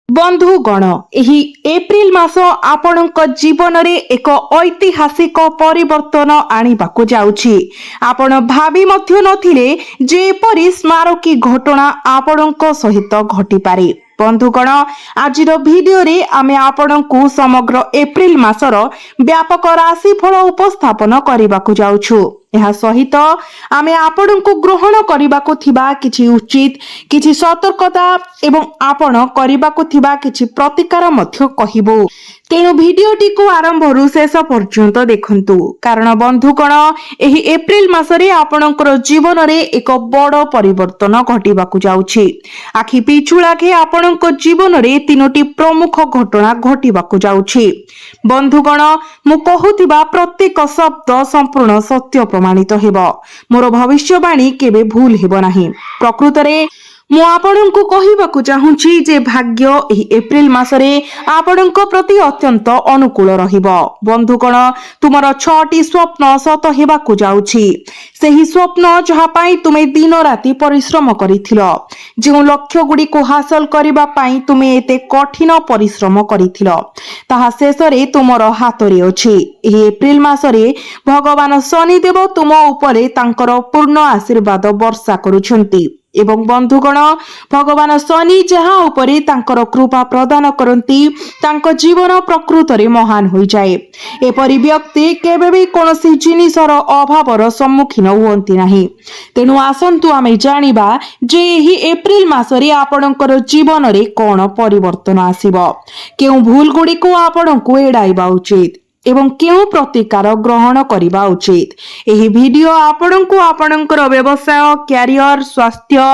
बंधुगण एही एप्रिल मास आपणक जीवन रे एक ऐतिहासिक परिवर्तन आनिबाकु जाउछि। आपण भाबी मध्य नथिले जे परि स्मारकी घटना आपणक सहित घटी पारे। बंधुगण आज भिडियो रे आमे आपणकु समग्र एप्रिल मासर व्यापक राशिफल उपस्थापन करबाकु जाउछु। यह सहित आमे आपणकु ग्रहण करबाकु थिबा किछि उचित किछि सतर्कता एवं आपण करबाकु थिबा किछि प्रतिकार मध्य कहिबो। तेणु भिडियोटी को आरंभ रु शेष पर्यंत देखंतु, कारण बंधुगण एही एप्रिल मासरे आपणकर जीवन रे एक बड़ परिवर्तन घटिबाकु जाउछि। आखि पिछुलाके आपणक जीवन रे तीनोटी प्रमुख घटना घटिबाकु जाउछि। बंधुगण मु कहूतिबा प्रत्येक शब्द संपूर्ण सत्य प्रमाणित हेबो। मोर भविष्यवाणी केबे भूल हेबो नाही। प्रकृत रे मु आपणଙ୍କୁ କହିବାକୁ ଚାହୁଁଛି ଯେ ଭାଗ୍ୟ ଏହି ଏପ୍ରିଲ ମାସରେ ଆପଣଙ୍କ ପ୍ରତି ଅତ୍ୟନ୍ତ ଅନୁକୂଳ ରହିବ। ବନ୍ଧୁଗଣ ତୁମର 6ଟି ସ୍ୱପ୍ନ ସତ ହେବାକୁ ଯାଉଛି। ସେହି ସ୍ୱପ୍ନ ଯାହା ପାଇଁ ତୁମେ ଦିନ ରାତି ପରିଶ୍ରମ କରିଥିଲ, ଯେଉଁ ଲକ୍ଷ୍ୟ ଗୁଡ଼ିକୁ ହାସଲ କରିବା ପାଇଁ ତୁମେ ଏତେ କଠିନ ପରିଶ୍ରମ କରିଥିଲ, ତାହା ଶେଷରେ ତୁମର ହାତରେ ଅଛି। ଏହି ଏପ୍ରିଲ ମାସରେ ଭଗବାନ ଶନିଦେବ ତୁମ ଉପରେ ତାଙ୍କର ପୂର୍ଣ୍ଣ ଆଶୀର୍ବାଦ ବର୍ଷା କରୁଛନ୍ତି। एवं बंधुगण भगवान शनि जहाँ उपरे तांकर कृपा प्रदान करती तांको जीवन प्रकृत रे महान हो जाए। एपरि व्यक्ति केबे भी कोनोसी जिनिसर अभावर सम्मुखीन हुअंती नाही। तेणु आसंतु आमे जानिबा जे एही एप्रिल मासरे आपणकर जीवन रे कोन परिवर्तन आसीबो, केउ भूल गुडी को आपणको एडाइबा उचित एवं केउ प्रतिकार ग्रहण करिबा उचित। एही वीडियो आपणको आपणकर व्यवसाय, कैरियर, स्वास्थ्य,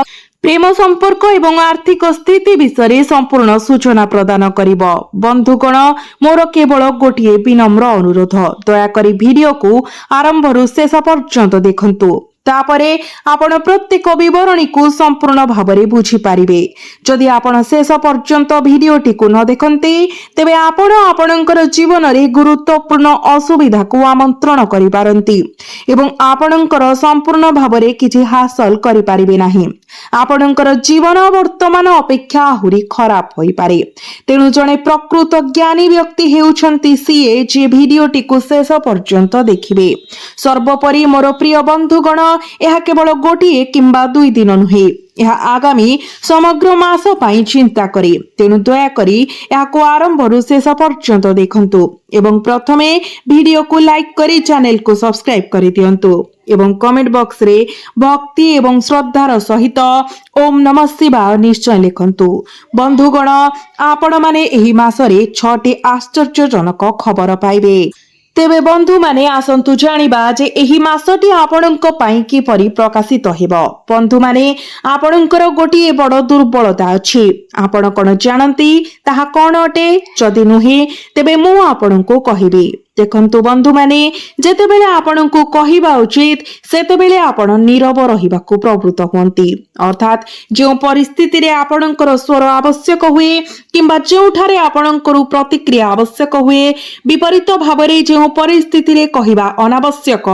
प्रेम संपर्क एवं आर्थिक स्थिति विषय संपूर्ण सूचना प्रदान करिबो। बंधुगण मोर केवल गोटिए विनम्र अनुरोध, दयाकरी वीडियो को आरंभ रु शेष पर्यंत देखंतु। तापरे आपण प्रत्येक विवरणी को संपूर्ण भावरे बुझी पारिबे। जदि आपण शेष पर्यंत वीडियोटी को न देखंते तेबे आपण आपणकर जीवन रे गुरुत्वपूर्ण असुविधा को आमंत्रण करि पारंती एवं आपणकर संपूर्ण भावरे किछि हासिल करि पारिबे नाही। आपणकर जीवन वर्तमान अपेक्षा आहुरी खराब होई पारे। तेणु जणे प्रकृत ज्ञानी व्यक्ति हेउछंती सीए जे वीडियोटी को शेष पर्यंत देखिबे। सर्वोपरि मोर प्रिय बंधुगण यह केवल गोटिए किंबा 2 दिन नुहे, यह आगामी समग्र मास पाई चिंता करे। तेणु दया करी यह को आरंभ रु शेष पर्यंत देखंतु एवं प्रथमे वीडियो को लाइक करी चैनल को सब्सक्राइब करि दियंतु एवं कमेंट बॉक्स रे भक्ति एवं श्रद्धार सहित ओम नमः शिवाय निश्चय लिखंतु। बंधुगण आपण माने एही मासरे 6टी आश्चर्यजनक खबर पाइबे। तेबे बंधु माने आसंतु जानिबा जे एही मासटी आपणक पई किपरि प्रकाशित हेबो। बंधु माने आपणकर गोटिए बड़ दुर्बलता अछि। आपण कोन जानंती ताहा कोन अटे? जदि नुहे तेबे मु आपणको कहिबी। देखंतु बंधु माने जेतेबेले आपणको कहिबा उचित सेतेबेले आपण नीरव रहिबाकू प्रवृत्त होंती। अर्थात जो परिस्थिति रे आपणकर स्वर आवश्यक हुए किंबा जेउठारे आपणकर प्रतिक्रिया आवश्यक हुए, विपरीत भावरे जो परिस्थिति रे कहिबा अनावश्यक,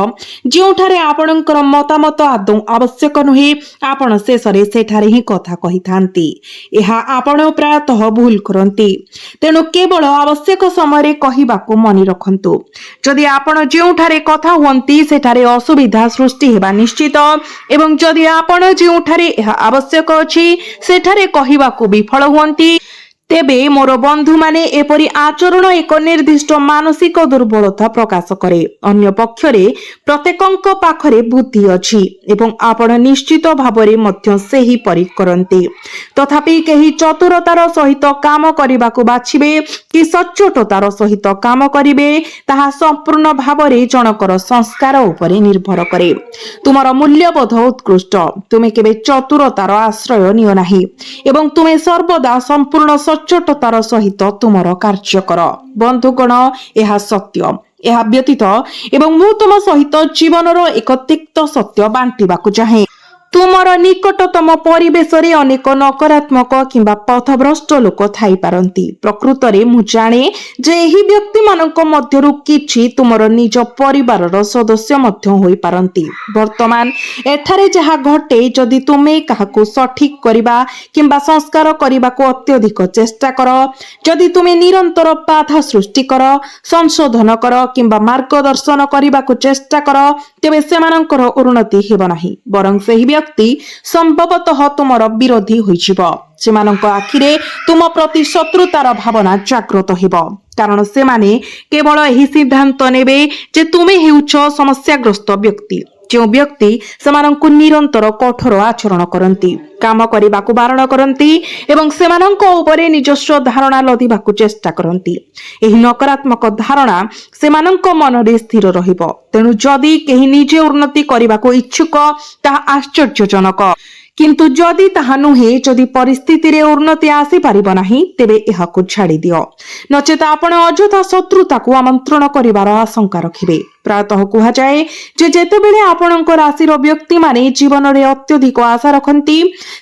जेउठारे आपणकर मतामत आदौ आवश्यक नुहे, आपण शेषरे सेठारे ही कथा कहिथांती। एहा आपण प्रायतः भूल करंती। तेणु केवल आवश्यक समय रे कहिबाकू मनि रखंतु। जदि आपण जेउठारे कथा हुअंती सेठारे असुविधा सृष्टि हेबा निश्चित एवं जदि आपण जेउठारे एहा आवश्यक अछि सेठारे कहिबाकू विफल हुअंती तेबे मोर बंधु माने एपरि आचरण एक निर्दिष्ट मानसिक दुर्बलता प्रकाश करे। अन्य पक्षरे प्रत्येकंक पाखरे बुद्धि अछि एवं आपण निश्चित भावरे मध्य सेही परि करंती। तथापि केही चतुरतार सहित काम करिबाकू बाछिबे कि सच्चोटतार सहित काम करिवे ताहा संपूर्ण भावरे जनकर संस्कार उपरे निर्भर करे। तुमर मूल्यबोध उत्कृष्ट, तुमे केबे चतुरतार आश्रय नियो नाही एवं तुमे सर्वदा संपूर्ण सच्चोटतार सहित तुमर कार्य कर। बंधुगण यह सत्य, यह व्यतीत एवं मु तुम सहित जीवनर एक तिक्त सत्य बांटिबाकू चाहे। तुमर निकटतम परिवेश रे अनेक नकारात्मक किंबा पथभ्रष्ट लोक थाई पारंती। प्रकृत रे मु जाने जे एही व्यक्ति मानक मध्यरु किछि तुमर निज परिवारर सदस्य मध्य होई पारंती। वर्तमान एठारे जहा घटे जदि तुमे काहाकू सठिक करिबा किंबा संस्कार करिबा को अत्यधिक चेष्टा कर, जदि तुमे निरंतर बाधा सृष्टि कर, संशोधन कर किंबा मार्गदर्शन करिबा को चेष्टा कर, तेबे सेमानकर उन्नति हेबो नाही, बरं सेही व्यक्ति संभवतः तुमर विरोधी होइजिब। सेमानक आखिरे तुम प्रति शत्रुतार भावना जागृत हेब, कारण सेमाने केवल एही सिद्धांत नेबे जे तुमे हेउछ समस्याग्रस्त व्यक्ति, जो व्यक्ति सेमानंकु निरंतर कठोर आचरण करंती, काम करिबाकु बारण करंती एवं सेमानंक उपरे निजस्व धारणा लदिबाकु चेष्टा करंती। एही नकारात्मक धारणा सेमानंक मनरे स्थिर रहिबो। तेनु जदि केही निजे उन्नति करिबाकु इच्छुक ताहा आश्चर्यजनक, किंतु जदि ताहा नुहे, जदि परिस्थिति रे उन्नति आसी पारिबो नाही, तेबे एहाकु छाड़ी दियो, नचेत आपण अଯଥା शत्रुताकु आमंत्रण करिवार आशंका रखिबे। प्रायतः कुहा जाए जे जेतेबेले आपणक राशिर व्यक्ति माने जीवन रे अत्यधिक आशा रखंती,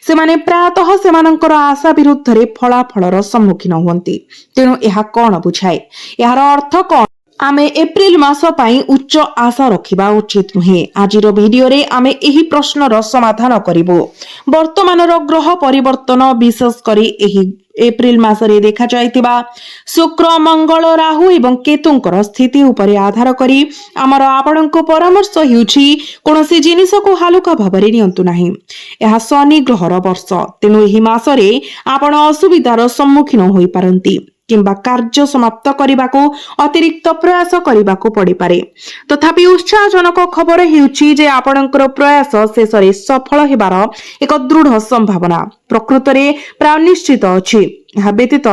सेमाने प्रायतः सेमानकर आशा विरुद्ध रे फलाफलर सम्मुखीन हुअंती। तेणु एहा कोन बुझाए, एहार अर्थ कोन? आमे एप्रिल मास पाई उच्च आशा रखिबा उचित नुहे। आजिर भिडियो रे आमे एही प्रश्नर समाधान करिबो। वर्तमानर ग्रह परिवर्तन, विशेष करी एही एप्रिल मासरे देखा जाइतिबा शुक्र, मंगल, राहु एवं केतुंकर स्थिति उपरे आधार करी आमर आपणको परामर्श हेउछि कोनोसी जिनिस को हालुका भाबरे नियंतु नाही। एहा शनि ग्रहर वर्ष, तेनु एही मासरे आपण असुविधार सम्मुखीन होई पारंती किंबा कार्य समाप्त करिबाको अतिरिक्त प्रयास करिबाको पड़ी पारे। तथापि उत्साहजनक खबर हेउछि जे आपणकर प्रयास शेषरे सफल हेबार एक दृढ़ संभावना प्रकृत रे प्राय निश्चित अछि। ଏହା ବ୍ୟତୀତ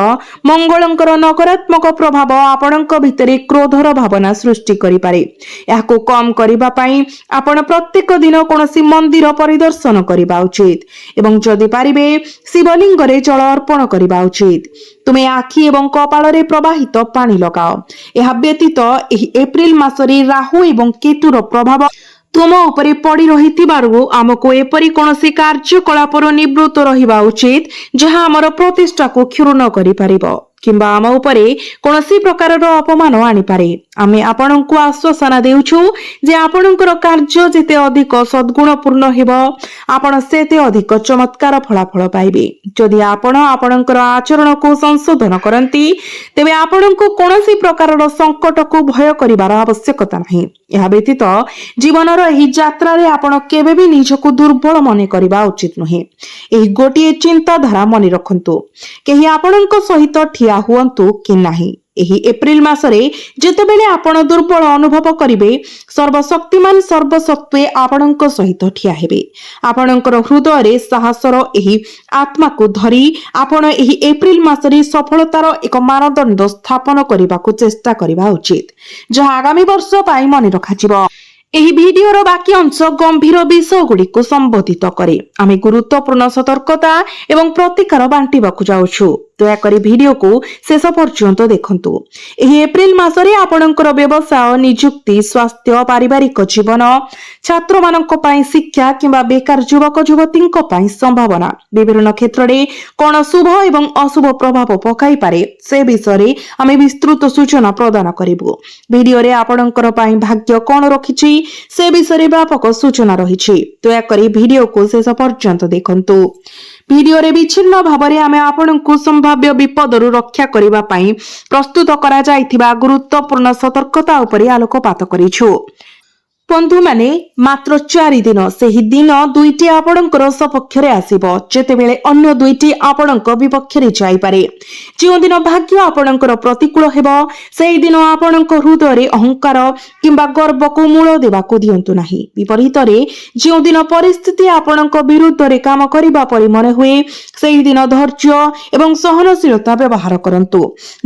ମଙ୍ଗଳଙ୍କର ନକାରାତ୍ମକ ପ୍ରଭାବ ଆପଣଙ୍କ ଭିତରେ କ୍ରୋଧର ଭାବନା ସୃଷ୍ଟି କରିପାରେ। ଏହାକୁ କମ କରିବା ପାଇଁ ଆପଣ ପ୍ରତ୍ୟେକ ଦିନ କୌଣସି ମନ୍ଦିର ପରିଦର୍ଶନ କରିବା ଉଚିତ ଏବଂ ଯଦି ପାରିବେ ଶିବଲିଙ୍ଗରେ ଜଳ ଅର୍ପଣ କରିବା ଉଚିତ। ତୁମେ ଆଖି ଏବଂ କପାଳରେ ପ୍ରବାହିତ ପାଣି ଲଗାଅ। ଏହା ବ୍ୟତୀତ ଏହି ଏପ୍ରିଲ ମାସରେ ରାହୁ ଏବଂ କେତୁର ପ୍ରଭାବ तुम उपरे पड़ी रहिथिबारु आमको एपरि कोनोसी कार्यकलापर निवृत्त रहिबा उचित जहा हमर प्रतिष्ठा को क्षुण्ण करि पारिबो किंबा आम उपरे कोनोसी प्रकारर अपमान आनि पारे। आमे आपणको आश्वासन देउछु जे आपणकर कार्य जेते अधिक सद्गुणपूर्ण हेबो, आपण सेते अधिक चमत्कार फलाफल पाइबे। जदि आपण आपणकर आचरण को संशोधन करंती, तेबे आपणको कोनोसी प्रकारर संकट को भय करिवार आवश्यकता नाही। ଏହା ବ୍ୟତୀତ ଜୀବନର ଏହି ଯାତ୍ରାରେ ଆପଣ କେବେ ବି ନିଜକୁ ଦୁର୍ବଳ ମନେ କରିବା ଉଚିତ ନୁହେଁ। ଏହି ଗୋଟିଏ ଚିନ୍ତାଧାରା ମନେ ରଖନ୍ତୁ, କେହି ଆପଣଙ୍କ ସହିତ ଠିଆ ହୁଅନ୍ତୁ କି ନାହିଁ, ଏହି ଏପ୍ରିଲ ମାସରେ ଯେତେବେଳେ ଆପଣ ଦୁର୍ବଳ ଅନୁଭବ କରିବେ, ସର୍ବଶକ୍ତିମାନ ସର୍ବସତ୍ତ୍ୱେ ଆପଣଙ୍କ ସହିତ ଠିଆ ହେବେ। ଆପଣଙ୍କର ହୃଦୟରେ ସାହସର ଏହି ଆତ୍ମାକୁ ଧରି ଆପଣ ଏହି ଏପ୍ରିଲ ମାସରେ ସଫଳତାର ଏକ ମାନଦଣ୍ଡ ସ୍ଥାପନ କରିବାକୁ ଚେଷ୍ଟା କରିବା ଉଚିତ, ଯାହା ଆଗାମୀ ବର୍ଷ ପାଇଁ ମନେ ରଖାଯିବ। ଏହି ଭିଡିଓର ବାକି ଅଂଶ ଗମ୍ଭୀର ବିଷୟ ଗୁଡ଼ିକୁ ସମ୍ବୋଧିତ କରେ। ଆମେ ଗୁରୁତ୍ୱପୂର୍ଣ୍ଣ ସତର୍କତା ଏବଂ ପ୍ରତିକାର ବାଣ୍ଟିବାକୁ ଯାଉଛୁ। ଦୟାକରି ଭିଡିଓକୁ ଶେଷ ପର୍ଯ୍ୟନ୍ତ ଦେଖନ୍ତୁ। ଏହି ଏପ୍ରିଲ ମାସରେ ଆପଣଙ୍କର ବ୍ୟବସାୟ, ନିଯୁକ୍ତି, ସ୍ୱାସ୍ଥ୍ୟ, ପାରିବାରିକ ଜୀବନ, ଛାତ୍ରମାନଙ୍କ ପାଇଁ ଶିକ୍ଷା କିମ୍ବା ବେକାର ଯୁବକ ଯୁବତୀଙ୍କ ପାଇଁ ସମ୍ଭାବନା ବିଭିନ୍ନ କ୍ଷେତ୍ରରେ କଣ ଶୁଭ ଏବଂ ଅଶୁଭ ପ୍ରଭାବ ପକାଇପାରେ ସେ ବିଷୟରେ ଆମେ ବିସ୍ତୃତ ସୂଚନା ପ୍ରଦାନ କରିବୁ। ଭିଡିଓରେ ଆପଣଙ୍କର ପାଇଁ ଭାଗ୍ୟ କଣ ରଖିଛି ସେ ବିଷୟରେ ବ୍ୟାପକ ସୂଚନା ରହିଛି। ଦୟାକରି ଭିଡିଓକୁ ଶେଷ ପର୍ଯ୍ୟନ୍ତ ଦେଖନ୍ତୁ। ଭିଡିଓରେ ବିଚ୍ଛିନ୍ନ ଭାବରେ ଆମେ ଆପଣଙ୍କୁ ସମ୍ଭାବ୍ୟ ବିପଦରୁ ରକ୍ଷା କରିବା ପାଇଁ ପ୍ରସ୍ତୁତ କରାଯାଇଥିବା ଗୁରୁତ୍ୱପୂର୍ଣ୍ଣ ସତର୍କତା ଉପରେ ଆଲୋକପାତ କରିଛୁ। ବନ୍ଧୁମାନେ, ମାତ୍ର 4 ଦିନ, ସେହି ଦିନ 2ଟି ଆପଣଙ୍କର ସପକ୍ଷରେ ଆସିବ, ଯେତେବେଳେ ଅନ୍ୟ 2ଟି ଆପଣଙ୍କ ବିପକ୍ଷରେ ଯାଇପାରେ। ଯେଉଁଦିନ ଭାଗ୍ୟ ଆପଣଙ୍କର ପ୍ରତିକୂଳ ହେବ, ସେହି ଦିନ ଆପଣଙ୍କ ହୃଦୟରେ ଅହଙ୍କାର କିମ୍ବା ଗର୍ବକୁ ମୂଳ ଦେବାକୁ ଦିଅନ୍ତୁ ନାହିଁ। ବିପରୀତରେ ଯେଉଁଦିନ ପରିସ୍ଥିତି ଆପଣଙ୍କ ବିରୁଦ୍ଧରେ କାମ କରିବା ପରି ମନେ ହୁଏ, ସେହିଦିନ ଧୈର୍ଯ୍ୟ ଏବଂ ସହନଶୀଳତା ବ୍ୟବହାର କରନ୍ତୁ।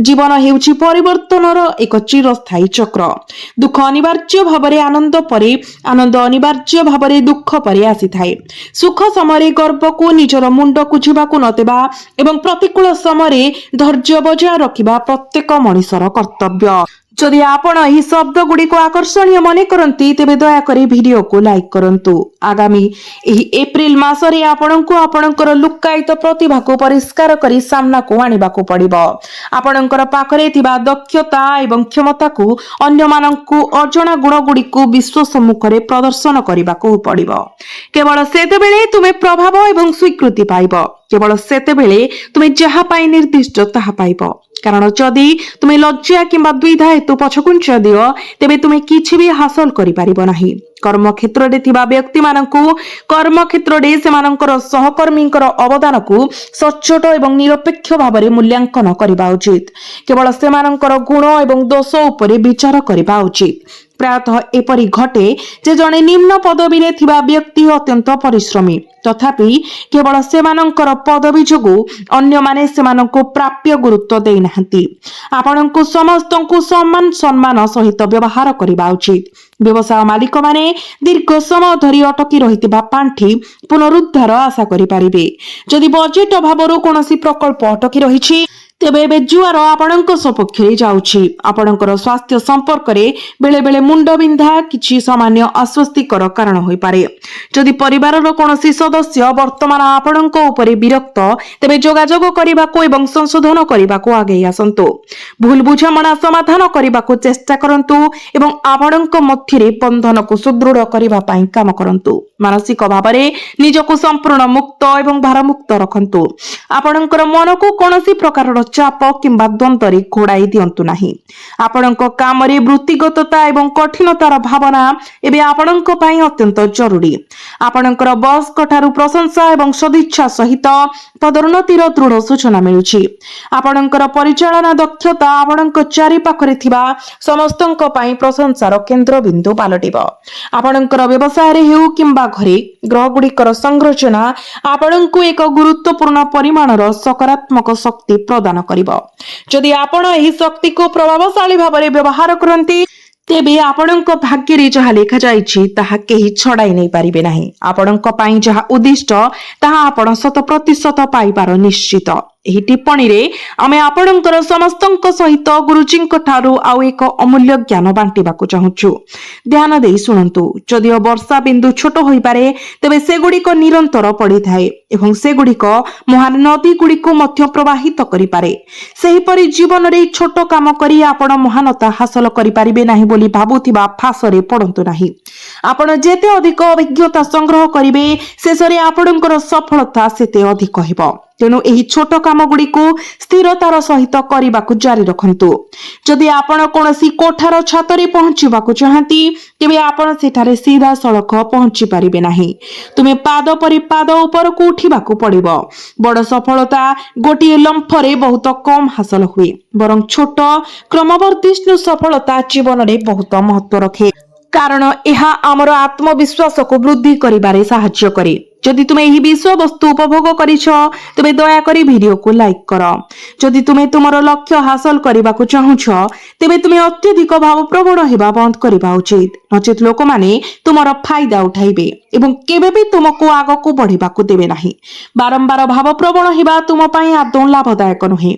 ଜୀବନ ହେଉଛି ପରିବର୍ତ୍ତନର ଏକ ଚିରସ୍ଥାୟୀ ଚକ୍ର। ଦୁଃଖ ଅନିବାର୍ଯ୍ୟ ଭାବରେ ଆନନ୍ଦ ପରେ, ଆନନ୍ଦ ଅନିବାର୍ଯ୍ୟ ଭାବରେ ଦୁଃଖ ପରେ ଆସିଥାଏ। ସୁଖ ସମୟରେ ଗର୍ବକୁ ନିଜର ମୁଣ୍ଡକୁ ଯିବାକୁ ନ ଦେବା ଏବଂ ପ୍ରତିକୂଳ ସମୟରେ ଧୈର୍ଯ୍ୟ ବଜାୟ ରଖିବା ପ୍ରତ୍ୟେକ ମଣିଷର କର୍ତ୍ତବ୍ୟ। जदि आपण एही शब्द गुडी को आकर्षणीय मने करंती तेबे दया करी वीडियो को लाइक करंतु। आगामी एही एप्रिल मासरे आपणको आपणकर लुक्कायित प्रतिभा को परिष्कार करी सामना को आनिबा को पड़िबो। आपणकर पाखरे थिबा दक्षता एवं क्षमता को अन्य मानकु अजଣା गुण गुडी को विश्व सम्मुख रे प्रदर्शन करिबा को पड़िबो। केवल सेतेबेले तुमे प्रभाव एवं स्वीकृति पाइबो। केवल सेतेबेले तुमे जहा पाई निर्दिष्ट ताहा पाइबो। कारण जदि तुमे लज्जा किंबा द्विधा हेतु पछकुंच दियो तेबे तुमे किछि भी हासिल करि पारिबो नाही। कर्म क्षेत्र रे थिबा व्यक्ति मानकु कर्म क्षेत्र रे सेमानकर सहकर्मींकर अवदान को सच्चोट एवं निरपेक्ष भाबरे मूल्यांकन करिबा उचित। केवल सेमानकर गुण एवं दोष उपरे विचार करिबा उचित। प्रायतः एपरी घटे जे जणे निम्न पदवी रे थिबा व्यक्ति अत्यंत परिश्रमी तथापि केवल सेमानंकर पदवी जोगु अन्य माने सेमानंको प्राप्य गुरुत्व देई नाहंती। आपणंको समस्तंको सम्मान सहित व्यवहार करिबा उचित। व्यवसाय मालिक माने दीर्घ समय धरी अटकी रहितिबा पांठी पुनरुद्धार आशा करि पारिबे। जदि बजेट अभावरो कोनोसी प्रकल्प अटकी रहिछि तेबे एबे जुआर आपणक सपक्ष रे जाउछि। आपणकर स्वास्थ्य संपर्क रे बेले बेले मुंड बिंधा किछि सामान्य अस्वस्थिकर कारण होई पारे। जदि परिवार रो कोनोसी सदस्य वर्तमान आपणक उपरे विरक्त तेबे जोगाजोग करिबाको एवं संशोधन करिबाको आगे आसंतु। भूल बुझामणा समाधान करिबाको चेष्टा करंतु एवं आपणक मध्य रे बंधन को सुदृढ़ करिबा पई काम करंतु। मानसिक भाबरे निजको संपूर्ण मुक्त एवं भारमुक्त रखंतु। आपणकर मन को कोनोसी प्रकार चाप किंबा द्वंद्वरे घोड़ाई दियंतु नाही। आपणक कामरे वृत्तिगतता एवं कठिनतार भावना एबे आपणक पई अत्यंत जरूरी। आपणकर बॉस ठारू प्रशंसा एवं सदिच्छा सहित पदोन्नतिर दृढ़ सूचना मिलुछि। आपणकर परिचालना दक्षता आपणक चारि पाखरे थिबा समस्तंक पई प्रशंसार केंद्र बिंदु पालटिबो। आपणकर व्यवसाय रे हेउ किंबा घरे ग्रह गुड़िकर संरचना आपणको एक गुरुत्वपूर्ण परिमाणर सकारात्मक शक्ति प्रदान करिबो। जदि आपण एही शक्ति को प्रभावशाली भाबरे व्यवहार करंती तेबे आपणक भाग्य रे जहा लेखा जाइछि ताहा केही छडाई नै पारिबे नाही। आपणक पई जहा उद्दिष्ट ताहा आपण 100% पाइबार निश्चित। एही टिप्पणी रे आमे आपणकर समस्तंक सहित गुरुजींक ठारू आउ एक अमूल्य ज्ञान बांटिबाकू चाहुछु। ध्यान देई सुनंतु। जदिओ वर्षा बिंदु छोट होई पारे तेबे से गुडीक निरंतर पड़ी थाए एवं से गुडीक महान नदी गुडीक मध्य प्रवाहित करि पारे। सेही परि जीवन रे छोट काम करी आपण महानता हासिल करि पारिबे नाही बोली भाबुथिबा फासरे पडंतु नाही। आपण जेते अधिक अभिज्ञता संग्रह करिवे शेषरे आपणकर सफलता सेते अधिक हेबो। तेणु एही छोट काम गुडी को स्थिरतार सहित करबाकू जारी रखंतु। जदि आपण कोनोसी कोठार छातरे पहुंचीबाकू चाहंती तेबे आपण सेठारे सीधा सड़क पहुंची पारिबे नाही। तुमे पाद परि पाद ऊपर को उठीबाकू पड़िबो। बड़ सफलता गोटिए लंफरे बहुत कम हासिल हुए बरं छोट क्रमवर्ती सफलता जीवन रे बहुत महत्व रखे। कारण यह आमर आत्मविश्वास को वृद्धि करिबारे साहाय्य करे। जदि तुमे एही विषय वस्तु उपभोग करिछ तबे दया करी वीडियो को लाइक कर। जदि तुमे तुमर लक्ष्य हासिल करिबाकू चाहुछ तेबे तुमे अत्यधिक भावप्रवण हेबा बंद करिबा उचित। नचेत लोक माने तुमर फायदा उठाइबे एवं केबे भी तुमको आगको बढ़िबाकू देबे नाही। बारंबार भावप्रवण हेबा तुम पई आदौ लाभदायक नहे।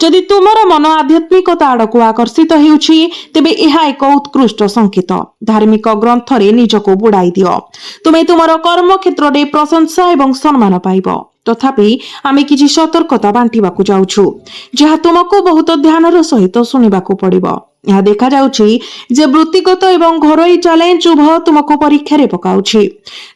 जदि तुमर मन आध्यात्मिकता आडको आकर्षित हेउछि तेबे एहा एक उत्कृष्ट संकेत। धार्मिक ग्रंथ रे निजको बुड़ाई दियो। तुमे तुमर कर्म क्षेत्र रे प्रशंसा एवं सम्मान पाइब। तथापि आमे किछि सतर्कता बांटिबाकू जाउछु जहा तुमको बहुत ध्यानर सहित सुनिबाकू पड़िबो। यह देखा जाउछि जे वृत्तिगत एवं घरोई चैलेंज उभय तुमको परीक्षा रे पकाउछि।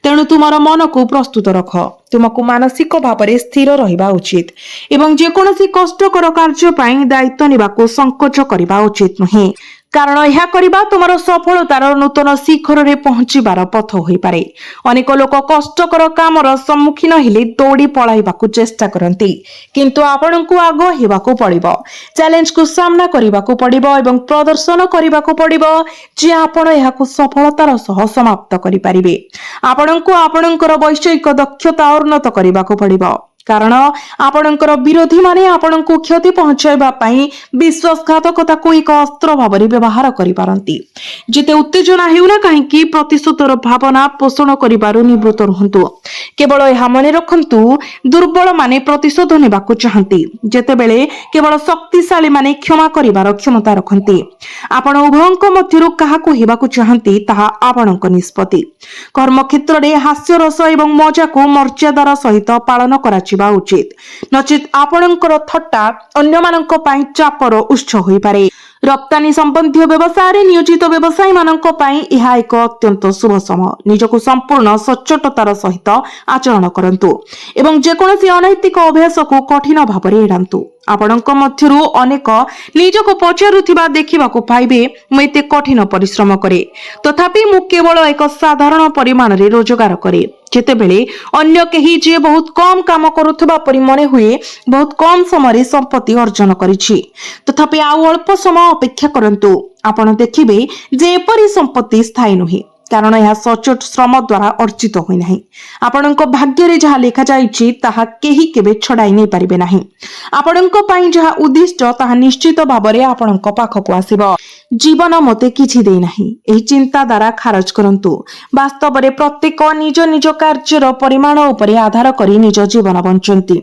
तेणु तुमर मन को प्रस्तुत रख। तुमको मानसिक भावरे स्थिर रहिबा उचित एवं जे कोनोसी कष्टकर कार्य पई दायित्व निबाकू संकोच करिबा उचित नहे। कारण यह करबा तुमर सफलतार नूतन शिखर रे पहुंचीबार पथ होई पारे। अनेक लोक कष्टकर कामर सम्मुखीन हेले दौड़ी पळाइबाकू चेष्टा करंती किंतु आपणको आग हेबाकू पड़िबो। चैलेंज को सामना करिबाकू पड़िबो एवं प्रदर्शन करिबाकू पड़िबो जे आपण एहाकू सफलतार सह समाप्त करि पारिबे। आपणको आपणकर वैषयिक दक्षता उन्नत करिबाकू पड़िबो। कारण आपणकर विरोधी माने आपणको क्षति पहुंचाइबा पई विश्वासघातकताको एक अस्त्र भाବରେ व्यवहार करिपारंती। जेते उत्तेजना हेउना काहेकि प्रतिशोधर भावना पोषण करिबारु निवृत्त रहंतु। केवल एहा मने रखंतु दुर्बल माने प्रतिशोध नेबाकु चाहंती, जेतेबेले केवल शक्तिशाली माने क्षमा करिबार क्षमता रखंती। आपण उभयंक मध्यरु काहाकु हेबाकु चाहंती ताहा आपणक निष्पत्ति। कर्म क्षेत्र रे हास्य रस एवं मजाको मर्यादार सहित पालन कराचिबा उचित, नचित आपणकर थट्टा अन्यमानक पई चापर उच्च होई पारे। रप्तानी संबंधी व्यवसाय रे नियोजित व्यवसायी मानक पई यह एक अत्यंत शुभ समय। निजको संपूर्ण सच्चोटतार सहित आचरण करंतु एवं जेकोसी अनैतिक अभ्यास को कठिन भाବରେ एड़ांतु। आपणक मध्यरु अनेक निजको पचारुथिबा देखिबाकू पाइबे मु एते कठिन परिश्रम करे, तथापि मु केवल एक साधारण परिमाण रे रोजगार करे। जेतेबेले अन्य केही जे बहुत कम काम करुथबा परि मने हुए बहुत कम समय संपत्ति अर्जन करिछि, तथापि आ अल्प समय अपेक्षा करंतु। आपण देखिबे जे एपरि संपत्ति स्थायी नुहे, कारण यह सचोट श्रम द्वारा अर्जित होई नाही। आपणक भाग्य रे जहा लेखा जाईछि ताहा केही केबे छडाई नै परिबे नाही। आपणक पई जहा उद्दिष्ट ताहा निश्चित भाबरे आपणक पाखको आसीबो। जीवन मते किछि देई नाही, एही चिंता द्वारा खारज करंतु। वास्तव रे प्रत्येक निज निज कार्यर परिमाण उपरे आधार करी निज जीवन बंचंती।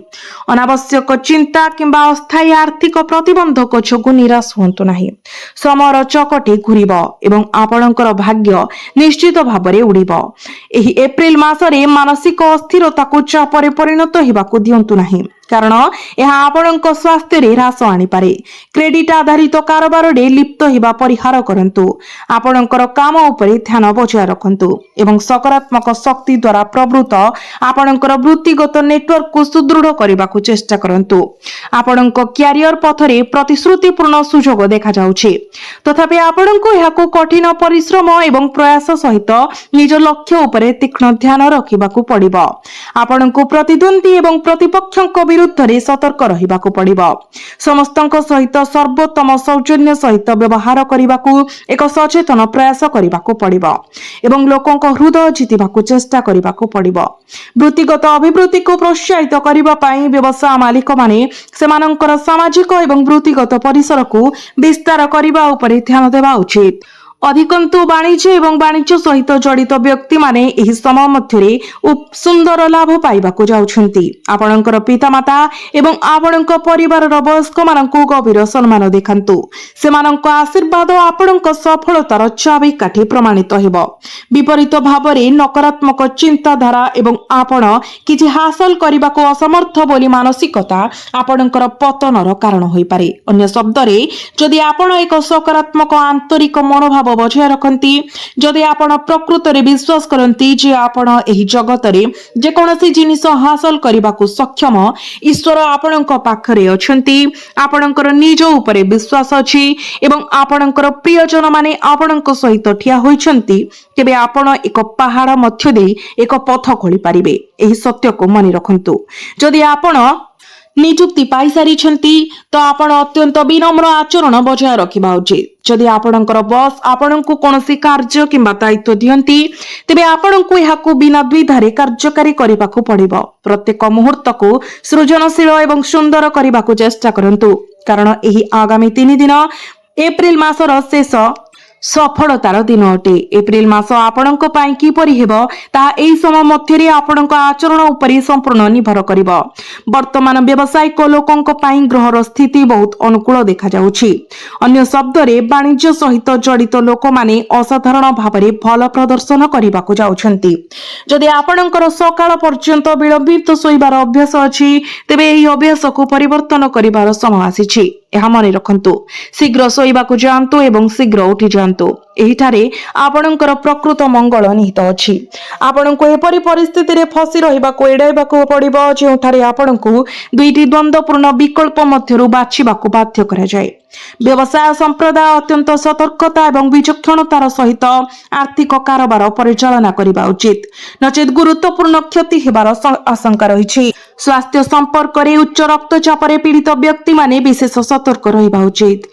अनावश्यक चिंता किंबा अस्थायी आर्थिक प्रतिबंधक जोगु निराश हुंतु नाही। श्रमर चकटी घुरिबो एवं आपणकर भाग्य निश्चित भाବରେ उड़िबो। एही एप्रिल मासरे मानसिक अस्थिरताको चापरे परिणत हेबाकू दियंतु नाही, कारण यह आपणक स्वास्थ्य रे ह्रास आनी पारे। क्रेडिट आधारित कारोबार रे लिप्त हेबा परिहार करंतु। आपणकर काम उपरे ध्यान बजाय रखंतु एवं सकारात्मक शक्ति द्वारा प्रवृत्त आपणकर वृत्तिगत नेटवर्क को सुदृढ़ करबाकू चेष्टा करंतु। आपणक क्यारियर पथरे प्रतिश्रुतिपूर्ण सुजोग देखा जाउछि, तथापि आपणको याको कठिन परिश्रम एवं प्रयास सहित निज लक्ष्य उपरे तीक्ष्ण ध्यान रखिबाकू पड़िबो। आपणको प्रतिद्वंदी एवं प्रतिपक्षक विरुद्ध रे सतर्क रहिबाकू पड़िबो। समस्तଙ୍କ सहित सर्वोत्तम सौजन्य सहित व्यवहार करिबाकू एक सचेतन प्रयास करिबाकू पड़िबो एवं लोकଙ୍କ हृदय जितिबाकू चेष्टा करिबाकू पड़िबो। वृत्तिगत अभिवृद्धि को प्रोत्साहित करिबा पई व्यवसाय मालिक माने सेमानंकर सामाजिक एवं वृत्तिगत परिसर को विस्तार करिबा उपरे ध्यान देबा उचित। अधिकंतु वाणिज्य एवं वाणिज्य सहित जड़ित व्यक्ति माने एही समय मध्यरे सुंदर लाभ पाइबाकू जाउछंती। आपणकर पितामाता एवं आपणक परिवारर वयस्क मानकू गभीर सम्मान देखांतु। सेमानक आशीर्वाद आपणक सफलतार चाबिकाठी प्रमाणित हेबो। विपरीत भावरे नकारात्मक चिंताधारा एवं आपण किछि हासिल करिबाकू असमर्थ बोली मानसिकता आपणकर पतनर कारण होई पारे। अन्य शब्दरे जदि आपण एक सकारात्मक आंतरिक मनोभाव बजाय रखंती, जदि आपण प्रकृत रे विश्वास करंती जे आपण एही जगत रे जे कोनोसी जिनिस हासिल करिबाकू सक्षम ईश्वर आपणक पाखरे अछंती, आपणकर निज उपरे विश्वास अछि एवं आपणकर प्रियजन माने आपणक सहित ठिया होइछंती, तेबे आपण एक पहाड़ मध्य दे एक पथ खोली पारिबे। एही सत्य को मने रखंतु। जदि आपण निजुक्ति पाई सारी तो आपण अत्यंत विनम्र आचरण बजाय रखिबा उचित। जदि आपणकर बॉस आपणको कोनोसी कार्य किंबा दायित्व दियंती, तेबे आपणको याकू बिना द्विधारे कार्यकारी करिबाकू पड़िबो। प्रत्येक मुहूर्त को सृजनशील एवं सुंदर करिबाकू चेष्टा करंतु, कारण एही आगामी 3 दिन एप्रिल मासर शेष सफलतार दिन अटे। एप्रिल मास आपणक पई किपरि हेबो ता एही समय मध्यरे आपणक आचरण उपरि संपूर्ण निर्भर करिवो। वर्तमान व्यावसायिक लोकंक पई ग्रहर स्थिति बहुत अनुकूल देखा जाउछि। अन्य शब्द रे वाणिज्य सहित जड़ित लोक माने असाधारण भाबरे भल प्रदर्शन करिबाकू जाउछंती। जदि आपणकर सकाळ पर्यंत विलंबित सोइबार अभ्यास अछि, तेबे एही अभ्यास को परिवर्तन करिबार समय आसीछि। एहा मने रखंतु। शीघ्र सोइबाकू जांतु एवं शीघ्र उठी जांतु। एहिठारे आपणकर प्रकृत मंगल निहित अछि। आपणको एपरि परिस्थिति रे फसी रहिबाकू एडाइबाकू पड़िबो जेउठारे आपणको दुईटी द्वंद्वपूर्ण विकल्प मध्यरु बाछिबाकू बाध्य करा जाय। व्यवसाय संप्रदाय अत्यंत सतर्कता एवं विचक्षणतार सहित आर्थिक कारोबार परिचालना करिबा उचित, नचेत गुरुत्वपूर्ण क्षति हेबार आशंका रहिछि। स्वास्थ्य संपर्क रे उच्च रक्तचाप रे पीड़ित व्यक्ति माने विशेष सतर्क रहिबा उचित।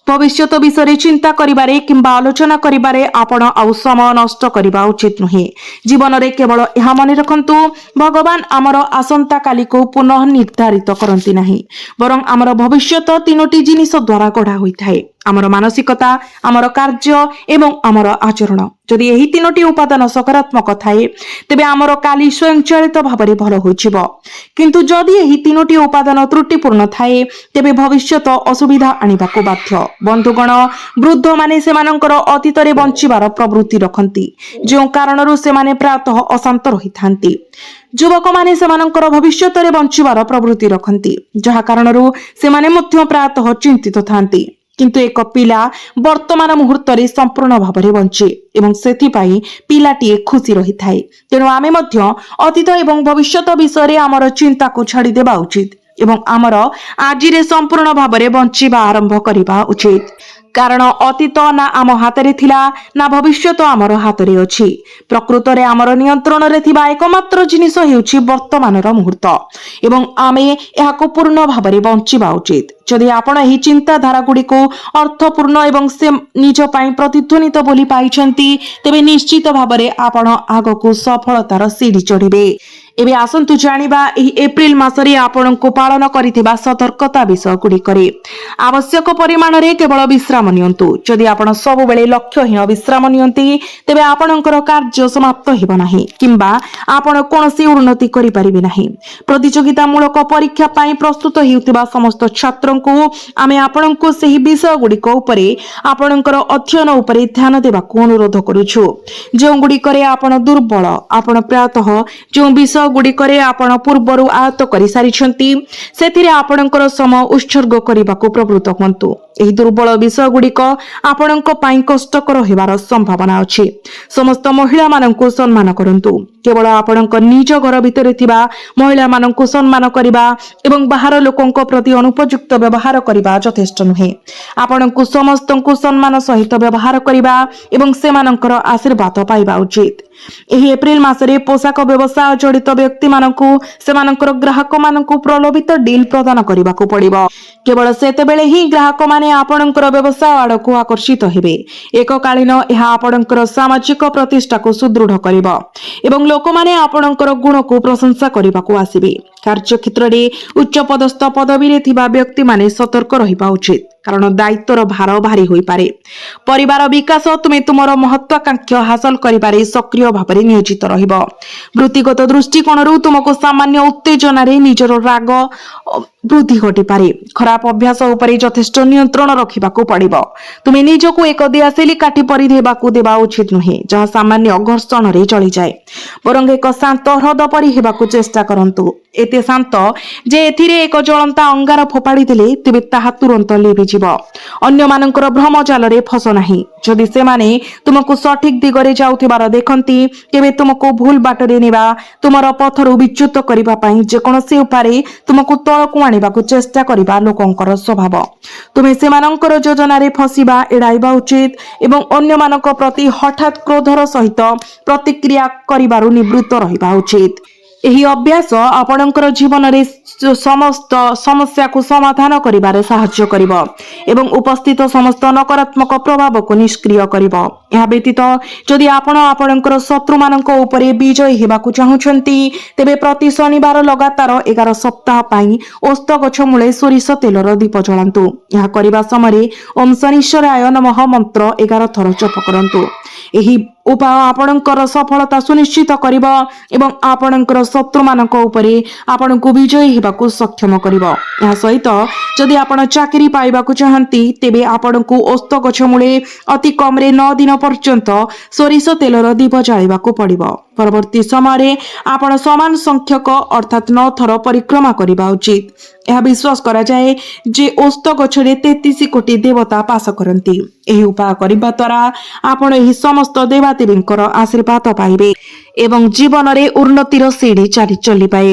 भविष्यत विषय चिंता करिबारे किंबा आलोचना करिबारे आपण आउ समय नष्ट करिबा उचित नुहे। जीवन में केवल यह मन रखंतु भगवान आमर आसंता काली को पुनः निर्धारित करती नहीं, बरं आमर भविष्यत तीनोटी जिनिस द्वारा गढ़ा होइथाए, आमर मानसिकता, आमर कार्य एवं आमर आचरण। जदि यही तीनोटी उपादान सकारात्मक थाए तेबे आमर काली स्वयंचालित भाव भल होइछिबो, किंतु जदि यही तीनोटी उपादान त्रुटिपूर्ण थाए तेबे भविष्यत असुविधा आनिबाको बाध्य। बंधुगण, वृद्ध माने सेमानंकर अतीत रे बंचिबार प्रवृत्ति रखंती, जो कारणरू सेमाने प्रातः अशांत रहिथांती। युवक माने सेमानंकर भविष्यत रे बंचिबार प्रवृत्ति रखंती, जहा कारणरू सेमाने मध्य प्रातः चिंतित थांती। किंतु एक पिला वर्तमान मुहूर्त रे संपूर्ण भाव में बंचे एवं सेथिपाई पिलाटीए खुशी रही थाए। तेणु आमे मध्य अतीत एवं भविष्यत विषय आमर चिंता को छाड़ी देबा उचित एवं आमर आज रे संपूर्ण भाव में बंचिबा आरंभ करबा उचित, कारण अतीत ना आम हाथ रे थिला ना भविष्यत आमर हाथ रे अछि। प्रकृत रे आमर नियंत्रण रे थिबा एकमात्र जिनिस हेउछि वर्तमानर मुहूर्त एवं आमे एहाको पूर्ण भाव में बंचिबा उचित। जदि आपण एही चिंताधारा गुडी को अर्थपूर्ण एवं से निज पाई प्रतिध्वनित बोली पाइछंती तेबे निश्चित भाव में आपण आगको सफलतार सीढ़ी चढ़िबे। एबे आसंतु जानिबा एही एप्रिल मासरे आपण को पालन करिथिबा सतर्कता विषय गुडी करे। आवश्यक परिमाण रे केवल विश्राम नियंतु। जदि आपण सब बेले लक्ष्यहीन विश्राम नियंती तेबे आपणकर कार्य समाप्त हेबो नाही किंबा आपण कोनसी उन्नति करि परिबे नाही। प्रतियोगिता मूलक परीक्षा पाई प्रस्तुत हेउतिबा समस्त छात्र को आमे आपणको सही विषय गुडिक उपरे आपणकर अध्ययन उपरे ध्यान देबाको अनुरोध करूछु। जो गुडिकरे आपण दुर्बल, आपण प्रातः जो विषय गुडिकरे आपण पूर्वरु आयत्त करि सारिछंती सेथिरे आपणकर समय उत्सर्ग करिबाको प्रवृत्त हुंतु। एही दुर्बल विषय गुडिक आपणको पाई कष्टकर हेबार संभावना अछि। समस्त महिला माननकु सम्मान करंतु। केवल आपणक निज घर भितरे थिबा महिला माननकु सम्मान करिबा एवं बाहर लोकंक प्रति अनुपयुक्त व्यवहार करिबा यथेष्ट नुहे। आपणकु समस्तंकु सम्मान सहित व्यवहार करिबा एवं सेमानंकर आशीर्वाद पाइबा उचित। एही एप्रिल मासरे पोशाक व्यवसाय जड़ित व्यक्ति माननकु सेमानंकर ग्राहक माननकु प्रलोभित डील प्रदान करिबाकु पड़िबो। केवल सेतेबेले ही ग्राहक माने आपणकर व्यवसाय आड़कु आकर्षित हेबे। एककालीन एहा आपणकर सामाजिक प्रतिष्ठा को सुदृढ़ करिबो एवं लोक माने आपणकर गुण को प्रशंसा करिबाकु आसीबे। कार्य क्षेत्र रे उच्च पदस्थ पदवी रे थिबा व्यक्ति माने सतर्क रहिबा उचित, कारण दायित्वर भार भारी होई पारे। परिवार विकास तुमे तुमर महत्वाकांक्षा हासिल करिबारे सक्रिय भाବରେ नियोजित रहिबो। वृत्तिगत दृष्टिकोणरू तुमको सामान्य उत्तेजना रे निजर राग वृद्धि घटी पारे। खराब अभ्यास उपरे यथेष्ट नियंत्रण रखिबाकू पड़िबो। तुमे निजको एक दियासिली काठी परि देबाकू देबा उचित नुहे, जहा सामान्य घर्षण रे चली जाए। बरं एक शांत हृद परि हेबाकू चेष्टा करंतु। एते शांत जे एथिरे एक जळंता अंगार फोपाड़ी देले तेबे ताहा तुरंत लिभि जिवो। अन्य मानकर भ्रमजाल रे फस नाही। जदि से माने तुमको सठिक दिगरे जाउथिबार देखंती केबे तुमको भूल बाटरे नेबा तुमर पथरु विच्युत करिबा पई जे कोनोसी उपारे तुमको तळकु आनिबाकू चेष्टा करिबा लोकंकर स्वभाव। तुमे सेमानंकर योजना रे फसिबा एडाइबा उचित एवं अन्य मानक प्रति हठात क्रोधर सहित प्रतिक्रिया करिबारु निवृत्त रहिबा उचित। एही अभ्यास आपणकर जीवन रे समस्त समस्या को समाधान करिबारे सहाय्य करिबो एवं उपस्थित समस्त नकारात्मक प्रभाव को निष्क्रिय करिबो। या व्यतीत जदि आपण आपणकर शत्रु मानक उपरे विजयी हेबाकू चाहुछंती तेबे प्रति शनिवार लगातार 11 सप्ताह पाई ओस्त गछ मूले सोरिष तेलर दीप जलांतु। या करिबा समय ओम शनिश्चराय नमः मंत्र 11 थर जप करंतु। एही उपाय आपणकर सफलता सुनिश्चित करिबो एवं आपणकर शत्रु मानक उपरे आपणको विजयी हेबाकू सक्षम करिबो। या सहित जदि आपण चाकरी पाइबाकू चाहंती तेबे आपणको ओस्त गछ मूले अति कम रे 9 दिन पर्यंत सोरिष तेलर दीप जाळिबाकू पड़िबो। परवर्ती समय आपण समान संख्यक अर्थात 9 थर परिक्रमा करिबा उचित। यह विश्वास करा जाए जे ओस्त गछरे 33 कोटी देवता पास करंती। एही उपाय करिबा द्वारा आपण एही समस्त देवादेवींकर आशीर्वाद पाइबे एवं जीवन रे उन्नतिर सीढ़ी चली पाए।